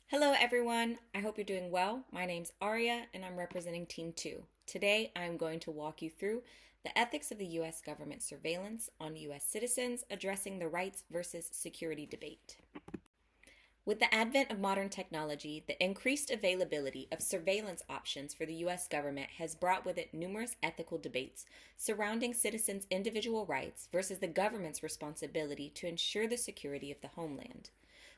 Hello, everyone. I hope you're doing well. My name's Aria, and I'm representing Team 2. Today, I'm going to walk you through the ethics of the U.S. government surveillance on U.S. citizens, addressing the rights versus security debate. With the advent of modern technology, the increased availability of surveillance options for the U.S. government has brought with it numerous ethical debates surrounding citizens' individual rights versus the government's responsibility to ensure the security of the homeland.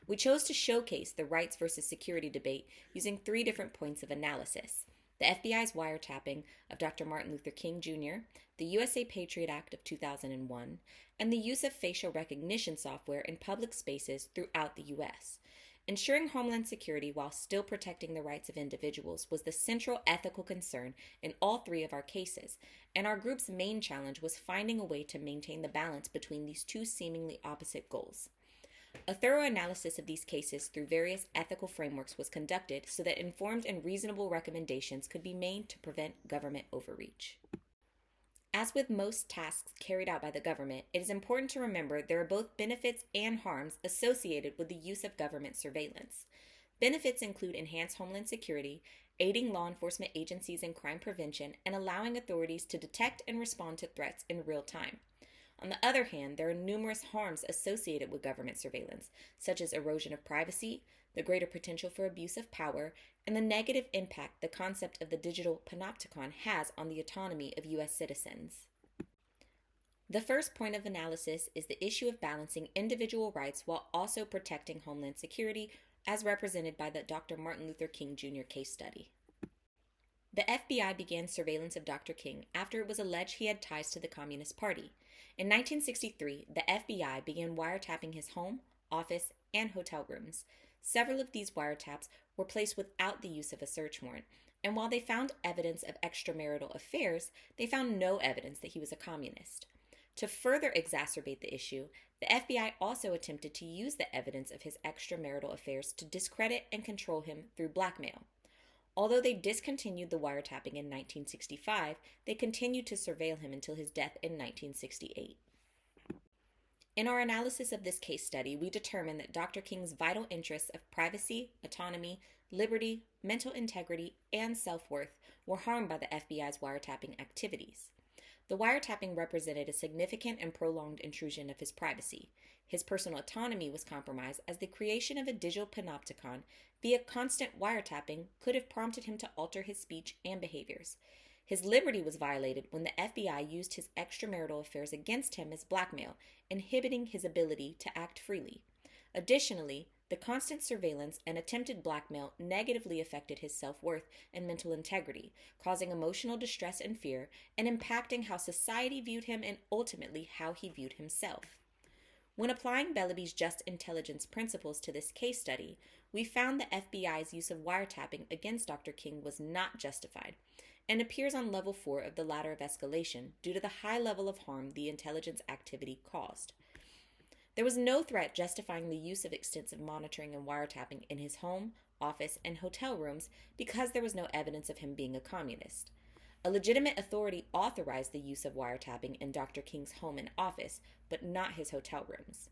We chose to showcase the rights versus security debate using three different points of analysis: the FBI's wiretapping of Dr. Martin Luther King Jr., the USA Patriot Act of 2001, and the use of facial recognition software in public spaces throughout the U.S. Ensuring homeland security while still protecting the rights of individuals was the central ethical concern in all three of our cases, and our group's main challenge was finding a way to maintain the balance between these two seemingly opposite goals. A thorough analysis of these cases through various ethical frameworks was conducted so that informed and reasonable recommendations could be made to prevent government overreach. As with most tasks carried out by the government, it is important to remember there are both benefits and harms associated with the use of government surveillance. Benefits include enhanced homeland security, aiding law enforcement agencies in crime prevention, and allowing authorities to detect and respond to threats in real time. On the other hand, there are numerous harms associated with government surveillance, such as erosion of privacy, the greater potential for abuse of power, and the negative impact the concept of the digital panopticon has on the autonomy of U.S. citizens. The first point of analysis is the issue of balancing individual rights while also protecting homeland security, as represented by the Dr. Martin Luther King Jr. case study. The FBI began surveillance of Dr. King after it was alleged he had ties to the Communist Party. In 1963, the FBI began wiretapping his home, office, and hotel rooms. Several of these wiretaps were placed without the use of a search warrant, and while they found evidence of extramarital affairs, they found no evidence that he was a communist. To further exacerbate the issue, the FBI also attempted to use the evidence of his extramarital affairs to discredit and control him through blackmail. Although they discontinued the wiretapping in 1965, they continued to surveil him until his death in 1968. In our analysis of this case study, we determined that Dr. King's vital interests of privacy, autonomy, liberty, mental integrity, and self-worth were harmed by the FBI's wiretapping activities. The wiretapping represented a significant and prolonged intrusion of his privacy. His personal autonomy was compromised as the creation of a digital panopticon via constant wiretapping could have prompted him to alter his speech and behaviors. His liberty was violated when the FBI used his extramarital affairs against him as blackmail, inhibiting his ability to act freely. Additionally, the constant surveillance and attempted blackmail negatively affected his self-worth and mental integrity, causing emotional distress and fear, and impacting how society viewed him and ultimately how he viewed himself. When applying Bellaby's just intelligence principles to this case study, we found the FBI's use of wiretapping against Dr. King was not justified, and appears on level 4 of the ladder of escalation due to the high level of harm the intelligence activity caused. There was no threat justifying the use of extensive monitoring and wiretapping in his home, office, and hotel rooms because there was no evidence of him being a communist. A legitimate authority authorized the use of wiretapping in Dr. King's home and office, but not his hotel rooms.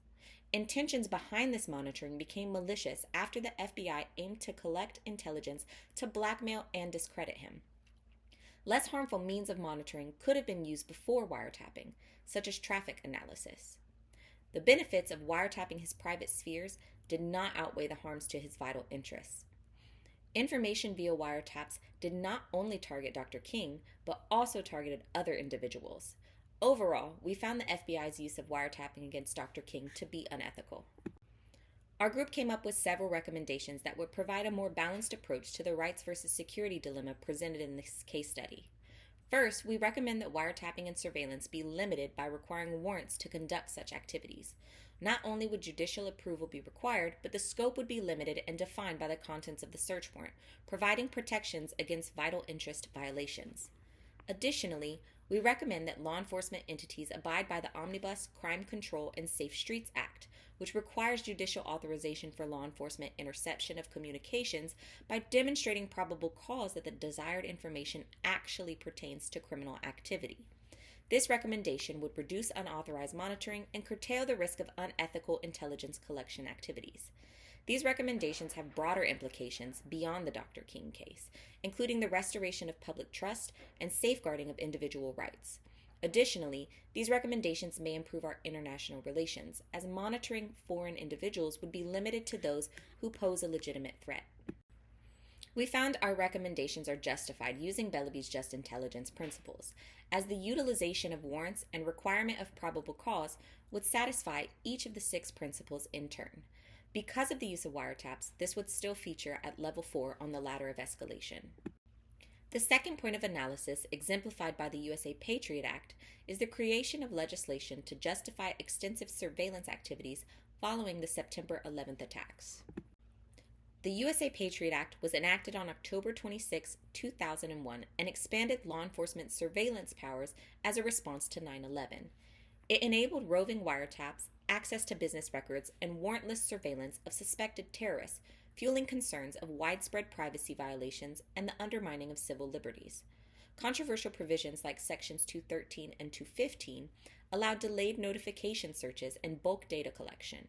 Intentions behind this monitoring became malicious after the FBI aimed to collect intelligence to blackmail and discredit him. Less harmful means of monitoring could have been used before wiretapping, such as traffic analysis. The benefits of wiretapping his private spheres did not outweigh the harms to his vital interests. Information via wiretaps did not only target Dr. King, but also targeted other individuals. Overall, we found the FBI's use of wiretapping against Dr. King to be unethical. Our group came up with several recommendations that would provide a more balanced approach to the rights versus security dilemma presented in this case study. First, we recommend that wiretapping and surveillance be limited by requiring warrants to conduct such activities. Not only would judicial approval be required, but the scope would be limited and defined by the contents of the search warrant, providing protections against vital interest violations. Additionally, we recommend that law enforcement entities abide by the Omnibus Crime Control and Safe Streets Act, which requires judicial authorization for law enforcement interception of communications by demonstrating probable cause that the desired information actually pertains to criminal activity. This recommendation would reduce unauthorized monitoring and curtail the risk of unethical intelligence collection activities. These recommendations have broader implications beyond the Dr. King case, including the restoration of public trust and safeguarding of individual rights. Additionally, these recommendations may improve our international relations, as monitoring foreign individuals would be limited to those who pose a legitimate threat. We found our recommendations are justified using Bellaby's just intelligence principles, as the utilization of warrants and requirement of probable cause would satisfy each of the 6 principles in turn. Because of the use of wiretaps, this would still feature at level 4 on the ladder of escalation. The second point of analysis, exemplified by the USA Patriot Act, is the creation of legislation to justify extensive surveillance activities following the September 11th attacks. The USA Patriot Act was enacted on October 26, 2001, and expanded law enforcement surveillance powers as a response to 9/11. It enabled roving wiretaps, access to business records, and warrantless surveillance of suspected terrorists, fueling concerns of widespread privacy violations and the undermining of civil liberties. Controversial provisions like Sections 213 and 215 allowed delayed notification searches and bulk data collection.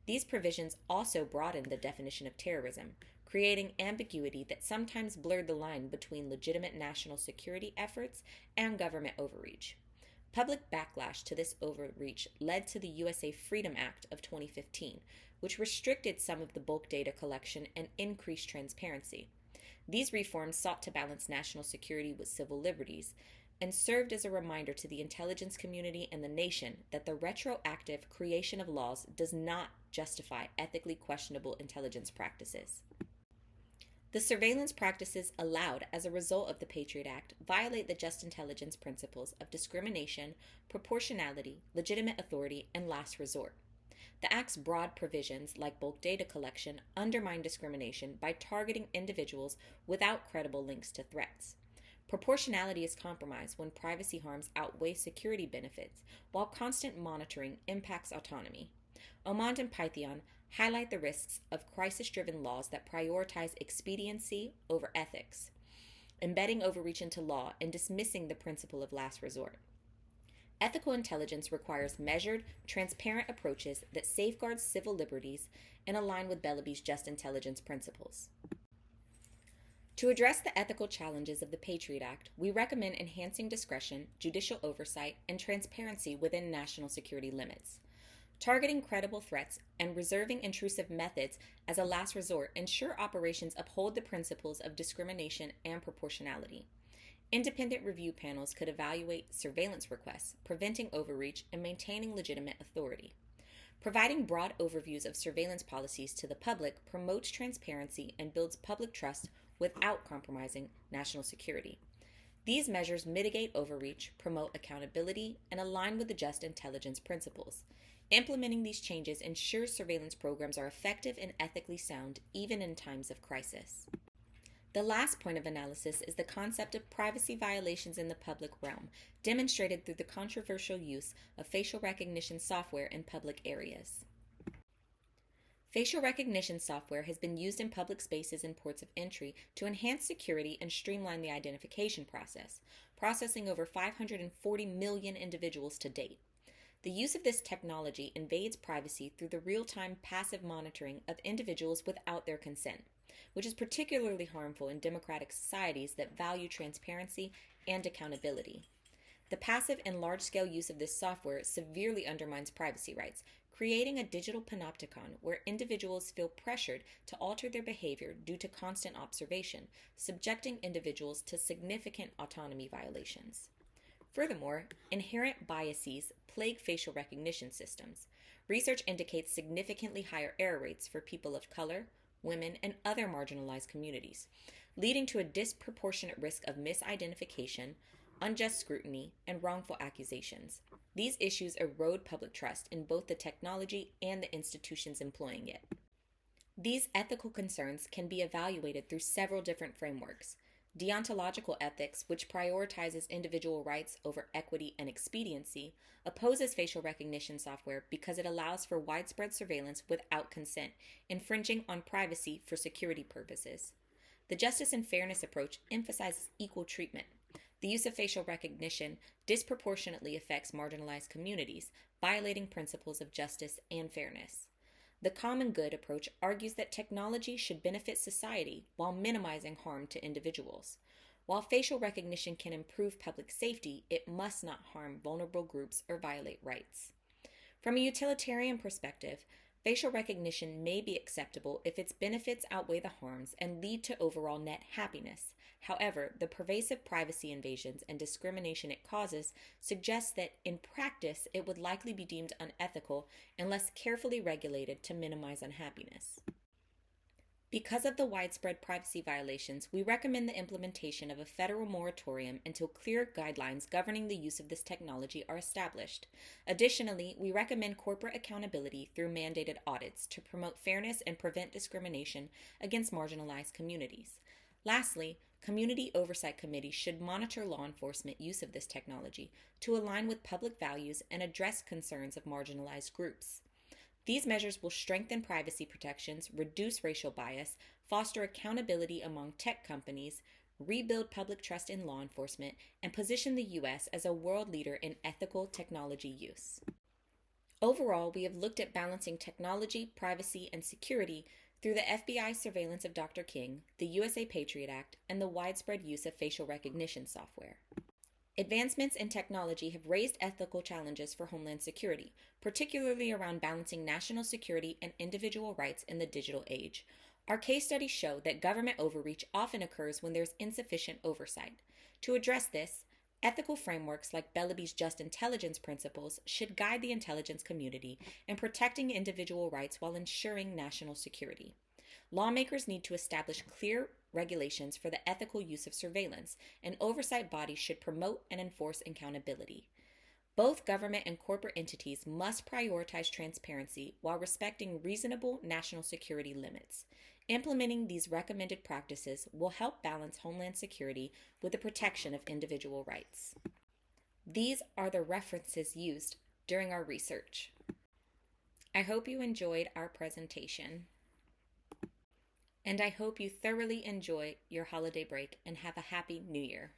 These provisions also broadened the definition of terrorism, creating ambiguity that sometimes blurred the line between legitimate national security efforts and government overreach. Public backlash to this overreach led to the USA Freedom Act of 2015, which restricted some of the bulk data collection and increased transparency. These reforms sought to balance national security with civil liberties and served as a reminder to the intelligence community and the nation that the retroactive creation of laws does not justify ethically questionable intelligence practices. The surveillance practices allowed as a result of the Patriot Act violate the just intelligence principles of discrimination, proportionality, legitimate authority, and last resort. The Act's broad provisions, like bulk data collection, undermine discrimination by targeting individuals without credible links to threats. Proportionality is compromised when privacy harms outweigh security benefits, while constant monitoring impacts autonomy. Omand and Pythion highlight the risks of crisis-driven laws that prioritize expediency over ethics, embedding overreach into law and dismissing the principle of last resort. Ethical intelligence requires measured, transparent approaches that safeguard civil liberties and align with Bellaby's just intelligence principles. To address the ethical challenges of the Patriot Act, we recommend enhancing discretion, judicial oversight, and transparency within national security limits. Targeting credible threats and reserving intrusive methods as a last resort ensure operations uphold the principles of discrimination and proportionality. Independent review panels could evaluate surveillance requests, preventing overreach and maintaining legitimate authority. Providing broad overviews of surveillance policies to the public promotes transparency and builds public trust without compromising national security. These measures mitigate overreach, promote accountability, and align with the just intelligence principles. Implementing these changes ensures surveillance programs are effective and ethically sound, even in times of crisis. The last point of analysis is the concept of privacy violations in the public realm, demonstrated through the controversial use of facial recognition software in public areas. Facial recognition software has been used in public spaces and ports of entry to enhance security and streamline the identification process, processing over 540 million individuals to date. The use of this technology invades privacy through the real-time passive monitoring of individuals without their consent, which is particularly harmful in democratic societies that value transparency and accountability. The passive and large-scale use of this software severely undermines privacy rights, creating a digital panopticon where individuals feel pressured to alter their behavior due to constant observation, subjecting individuals to significant autonomy violations. Furthermore, inherent biases plague facial recognition systems. Research indicates significantly higher error rates for people of color, women, and other marginalized communities, leading to a disproportionate risk of misidentification, unjust scrutiny, and wrongful accusations. These issues erode public trust in both the technology and the institutions employing it. These ethical concerns can be evaluated through several different frameworks. Deontological ethics, which prioritizes individual rights over equity and expediency, opposes facial recognition software because it allows for widespread surveillance without consent, infringing on privacy for security purposes. The justice and fairness approach emphasizes equal treatment. The use of facial recognition disproportionately affects marginalized communities, violating principles of justice and fairness. The common good approach argues that technology should benefit society while minimizing harm to individuals. While facial recognition can improve public safety, it must not harm vulnerable groups or violate rights. From a utilitarian perspective, facial recognition may be acceptable if its benefits outweigh the harms and lead to overall net happiness. However, the pervasive privacy invasions and discrimination it causes suggests that, in practice, it would likely be deemed unethical unless carefully regulated to minimize unhappiness. Because of the widespread privacy violations, we recommend the implementation of a federal moratorium until clear guidelines governing the use of this technology are established. Additionally, we recommend corporate accountability through mandated audits to promote fairness and prevent discrimination against marginalized communities. Lastly, community oversight committees should monitor law enforcement use of this technology to align with public values and address concerns of marginalized groups. These measures will strengthen privacy protections, reduce racial bias, foster accountability among tech companies, rebuild public trust in law enforcement, and position the U.S. as a world leader in ethical technology use. Overall, we have looked at balancing technology, privacy, and security through the FBI surveillance of Dr. King, the USA Patriot Act, and the widespread use of facial recognition software. Advancements in technology have raised ethical challenges for Homeland Security, particularly around balancing national security and individual rights in the digital age. Our case studies show that government overreach often occurs when there's insufficient oversight. To address this, ethical frameworks like Bellaby's just intelligence principles should guide the intelligence community in protecting individual rights while ensuring national security. Lawmakers need to establish clear regulations for the ethical use of surveillance, and oversight bodies should promote and enforce accountability. Both government and corporate entities must prioritize transparency while respecting reasonable national security limits. Implementing these recommended practices will help balance Homeland Security with the protection of individual rights. These are the references used during our research. I hope you enjoyed our presentation. And I hope you thoroughly enjoy your holiday break and have a happy new year.